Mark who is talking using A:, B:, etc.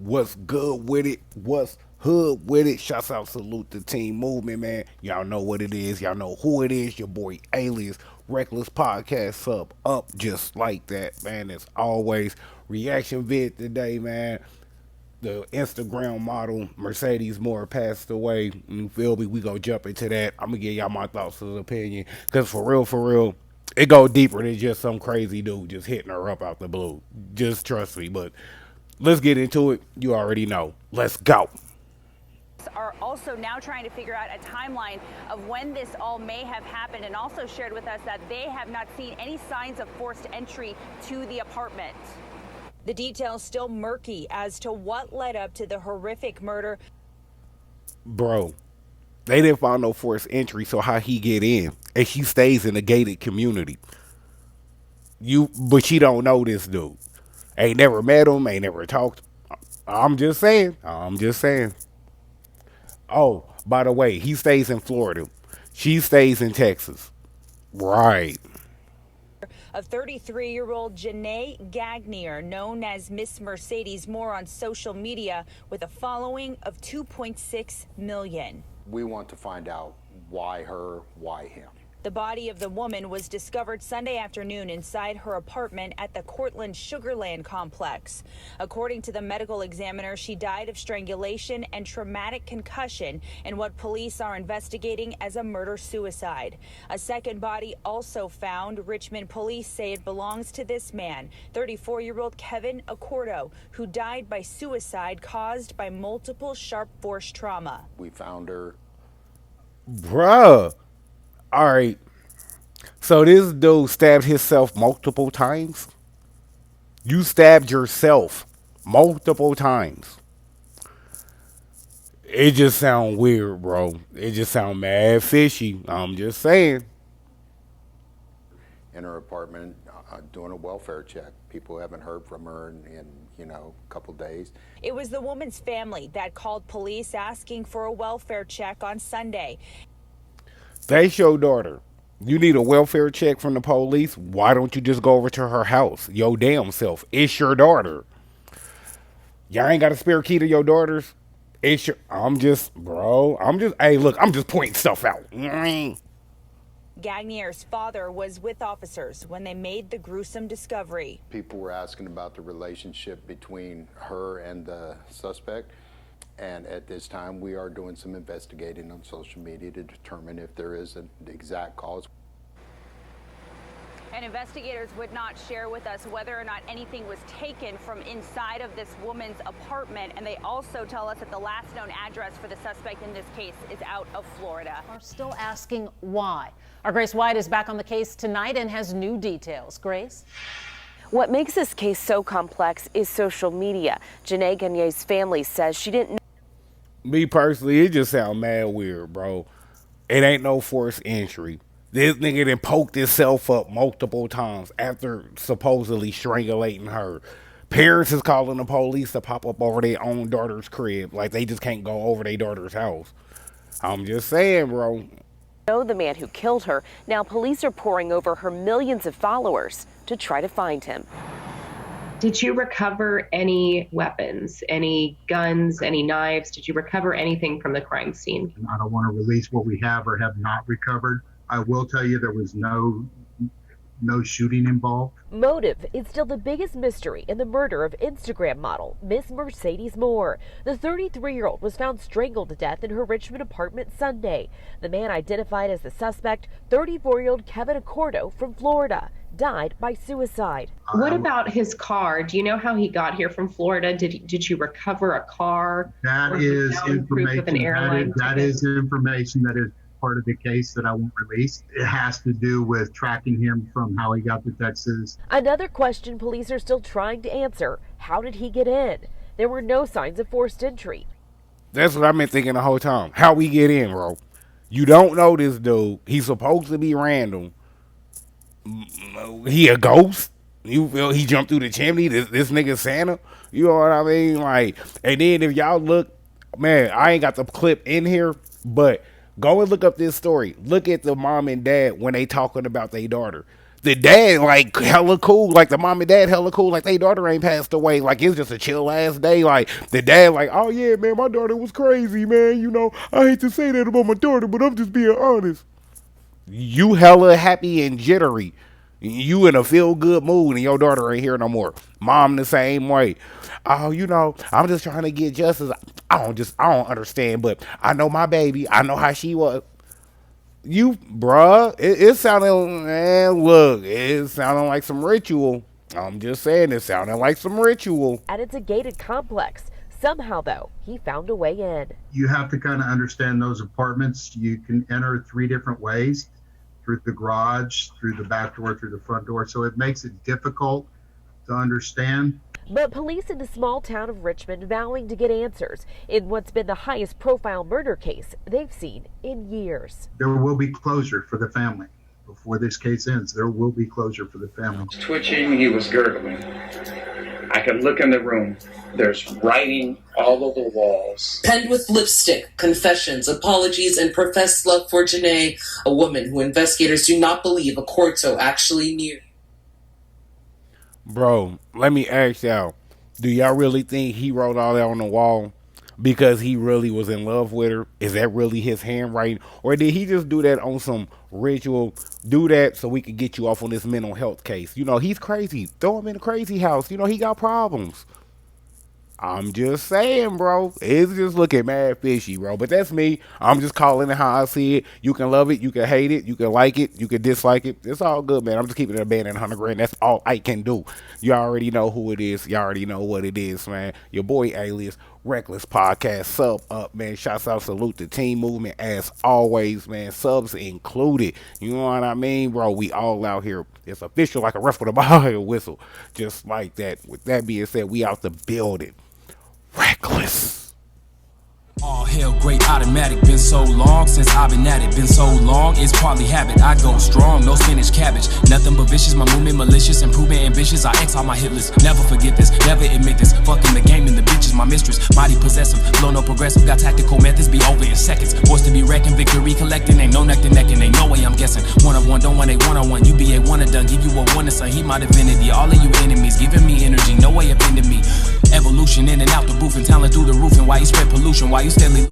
A: What's good with it? What's hood with it? Shouts out, salute the team movement, man. Y'all know what it is. Y'all know who it is. Your boy Alias, Reckless Podcast sub up just like that, man. As always, reaction vid today, man. The Instagram model Mercedes MORR passed away. You feel me? We gonna jump into that. I'm gonna give y'all my thoughts and opinion. Cause for real, it go deeper than just some crazy dude just hitting her up out the blue. Just trust me. But let's get into it. You already know. Let's go.
B: Are also now trying to figure out a timeline of when this all may have happened, and also shared with us that they have not seen any signs of forced entry to the apartment. The details still murky as to what led up to the horrific murder.
A: Bro, they didn't find no forced entry, so how he get in? And she stays in a gated community. But she don't know this dude. Ain't never met him, ain't never talked. I'm just saying. I'm just saying. Oh, by the way, he stays in Florida. She stays in Texas. Right.
B: Of 33-year-old Janae Gagnier, known as Miss Mercedes MORR on social media, with a following of 2.6 million.
C: We want to find out why her, why him.
B: The body of the woman was discovered Sunday afternoon inside her apartment at the Cortland Sugarland complex. According to the medical examiner, she died of strangulation and traumatic concussion in what police are investigating as a murder-suicide. A second body also found. Richmond police say it belongs to this man, 34-year-old Kevin Accordo, who died by suicide caused by multiple sharp force trauma.
C: We found her.
A: Bruh. All right. So this dude stabbed himself multiple times. You stabbed yourself multiple times. It just sound weird, bro. It just sound mad fishy. I'm just saying.
C: In her apartment, doing a welfare check. People haven't heard from her in a couple days.
B: It was the woman's family that called police asking for a welfare check on Sunday.
A: That's your daughter. You need a welfare check from the police? Why don't you just go over to her house? Yo damn self. It's your daughter. Y'all ain't got a spare key to your daughter's? It's your... Hey, look, I'm just pointing stuff out.
B: Gagnier's father was with officers when they made the gruesome discovery.
C: People were asking about the relationship between her and the suspect. And at this time, we are doing some investigating on social media to determine if there is an exact cause.
B: And investigators would not share with us whether or not anything was taken from inside of this woman's apartment. And they also tell us that the last known address for the suspect in this case is out of Florida.
D: Are still asking why. Our Grace White is back on the case tonight and has new details. Grace?
E: What makes this case so complex is social media. Janae Gagnier's family says she didn't know.
A: Me personally, it just sound mad weird, bro. It ain't no forced entry. This nigga done poked himself up multiple times after supposedly strangulating her. Parents is calling the police to pop up over their own daughter's crib. Like they just can't go over their daughter's house. I'm just saying, bro.
E: Know the man who killed her. Now police are poring over her millions of followers to try to find him.
F: Did you recover any weapons, any guns, any knives? Did you recover anything from the crime scene?
G: I don't want to release what we have or have not recovered. I will tell you there was no shooting involved.
H: Motive is still the biggest mystery in the murder of Instagram model Miss Mercedes MORR. The 33-year-old was found strangled to death in her Richmond apartment Sunday. The man identified as the suspect, 34-year-old Kevin Accordo from Florida, died by suicide.
F: What about his car? Do you know how he got here from Florida? Did you recover a car?
G: That is information. That is information that is part of the case that I won't release. It has to do with tracking him from how he got to Texas.
H: Another question police are still trying to answer: how did he get in? There were no signs of forced entry.
A: That's what I've been thinking the whole time. How we get in, bro? You don't know this dude. He's supposed to be random. He a ghost? You feel he jumped through the chimney? This nigga Santa? You know what I mean? Like, and then if y'all look, man, I ain't got the clip in here, but go and look up this story. Look at the mom and dad when they talking about their daughter. The dad, like, hella cool. Like, the mom and dad, hella cool. Like, their daughter ain't passed away. Like, it's just a chill ass day. Like, the dad, like, oh, yeah, man, my daughter was crazy, man. You know, I hate to say that about my daughter, but I'm just being honest. You hella happy and jittery. You in a feel good mood and your daughter ain't here no more. Mom the same way. Oh, you know, I'm just trying to get justice. I don't understand, but I know my baby. I know how she was. You, bruh, it sounded, man, look, it sounded like some ritual. I'm just saying, it sounded like some ritual.
H: And it's a gated complex. Somehow, though, he found a way in.
G: You have to kind of understand those apartments. You can enter 3 different ways, through the garage, through the back door, through the front door. So it makes it difficult to understand.
H: But police in the small town of Richmond vowing to get answers in what's been the highest profile murder case they've seen in years.
G: There will be closure for the family. Before this case ends, there will be closure for the family.
I: Twitching, he was gurgling. I could look in the room. There's writing all over the walls.
J: Penned with lipstick, confessions, apologies, and professed love for Janae, a woman who investigators do not believe Accorto actually knew.
A: Bro, let me ask y'all, do y'all really think he wrote all that on the wall because he really was in love with her? Is that really his handwriting? Or did he just do that on some ritual, do that so we could get you off on this mental health case? You know, he's crazy. Throw him in a crazy house. You know, he got problems. I'm just saying, bro. It's just looking mad fishy, bro. But that's me. I'm just calling it how I see it. You can love it. You can hate it. You can like it. You can dislike it. It's all good, man. I'm just keeping it a band and 100 grand. That's all I can do. You already know who it is. You already know what it is, man. Your boy Alias, Reckless Podcast, sub up, man. Shouts out, salute the team movement as always, man. Subs included. You know what I mean, bro? We all out here. It's official like a ref with a ball whistle. Just like that. With that being said, we out the building. Reckless.
K: All hell, great automatic, been so long since I've been at it, been so long, it's partly habit, I go strong, no spinach cabbage, nothing but vicious, my movement malicious, improvement ambitious, I X on my hit list, never forget this, never admit this, fucking the game and the bitch is my mistress, mighty possessive, flow no progressive, got tactical methods, be over in seconds, forced to be reckoned, victory collecting, ain't no neck to neck and ain't no way I'm guessing, one-on-one, don't want a one-on-one, you be a one-and-done, give you a one-and-son, he my divinity, all of you enemies, giving me energy, no way offending me, evolution in and out the booth and talent through the roof, and why you spread pollution, why you steadily